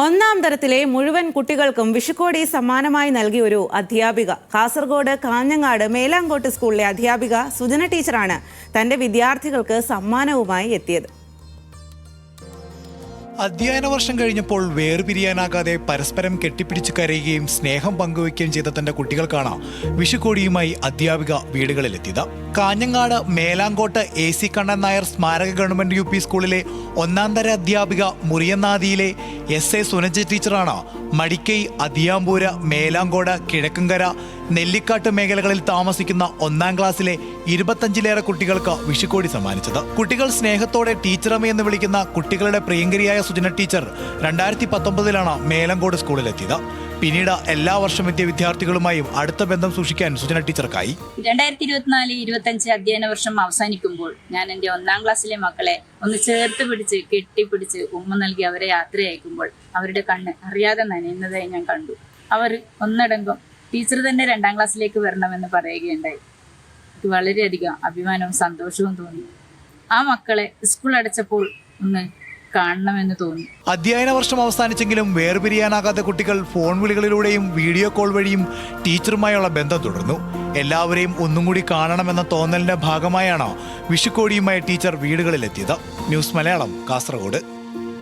ഒന്നാം തരത്തിലെ മുഴുവൻ കുട്ടികൾക്കും വിഷുക്കോടി സമ്മാനമായി നൽകിയ ഒരു അധ്യാപിക. കാസർഗോഡ് കാഞ്ഞങ്ങാട് മേലാങ്കോട്ട് സ്കൂളിലെ അധ്യാപിക സുജന ടീച്ചറാണ് തന്റെ വിദ്യാർത്ഥികൾക്ക് സമ്മാനവുമായി എത്തിയത്. അധ്യയന വർഷം കഴിഞ്ഞപ്പോൾ വേർപിരിയാനാകാതെ പരസ്പരം കെട്ടിപ്പിടിച്ച് കരയുകയും സ്നേഹം പങ്കുവയ്ക്കുകയും ചെയ്ത തന്റെ കുട്ടികൾക്കാണ് വിഷുക്കോടിയുമായി അധ്യാപിക വീടുകളിലെത്തിയത്. കാഞ്ഞങ്ങാട് മേലാങ്കോട്ട് AC കണ്ണൻ നായർ സ്മാരക ഗവൺമെന്റ് UP സ്കൂളിലെ ഒന്നാം തര അധ്യാപിക മുറിയനാദിയിലെ SA സുനജ ടീച്ചറാണ് മടിക്കൈ, അതിയാമ്പൂര, മേലാങ്കോട്, കിഴക്കങ്കര, നെല്ലിക്കാട്ട് മേഖലകളിൽ താമസിക്കുന്ന ഒന്നാം ക്ലാസ്സിലെ 25ലേറെ കുട്ടികൾക്ക് വിഷുക്കോടി സമ്മാനിച്ചത്. കുട്ടികൾ സ്നേഹത്തോടെ ടീച്ചറമ്മ എന്ന് വിളിക്കുന്ന കുട്ടികളുടെ പ്രിയങ്കരിയായ സുജന ടീച്ചർ 2019 മേലങ്കോട് സ്കൂളിലെത്തിയത്. പിന്നീട് എല്ലാ വർഷം എത്തിയ വിദ്യാർത്ഥികളുമായും അടുത്ത ബന്ധം സൂക്ഷിക്കാൻ സുജന ടീച്ചർക്കായി. 2024-25 അധ്യയന വർഷം അവസാനിക്കുമ്പോൾ ഞാൻ എൻ്റെ ഒന്നാം ക്ലാസ്സിലെ മക്കളെ ഒന്ന് ചേർത്ത് പിടിച്ച് കെട്ടിപ്പിടിച്ച് ഉമ്മ നൽകി അവരെ യാത്ര അയക്കുമ്പോൾ അവരുടെ കണ്ണ് അറിയാതെ നനയുന്നതായി ഞാൻ കണ്ടു. അവർ ഒന്നടങ്കം ടീച്ചർ തന്നെ 2ാം ക്ലാസ്സിലേക്ക് വരണമെന്ന് പറയുകയുണ്ടായി. എനിക്ക് വളരെയധികം അഭിമാനവും സന്തോഷവും തോന്നി. ആ മക്കളെ സ്കൂൾ അടച്ചപ്പോൾ ഒന്ന് കാണണമെന്ന് തോന്നി. അധ്യയന വർഷം അവസാനിച്ചെങ്കിലും വേർപിരിയാനാകാത്ത കുട്ടികൾ ഫോൺ വിളികളിലൂടെയും വീഡിയോ കോൾ വഴിയും ടീച്ചറുമായുള്ള ബന്ധം തുടർന്നു. എല്ലാവരെയും ഒന്നും കൂടി കാണണമെന്ന തോന്നലിന്റെ ഭാഗമായാണ് വിഷുക്കോടിയുമായി ടീച്ചർ വീടുകളിലെത്തിയത്. ന്യൂസ് മലയാളം, കാസർഗോഡ്.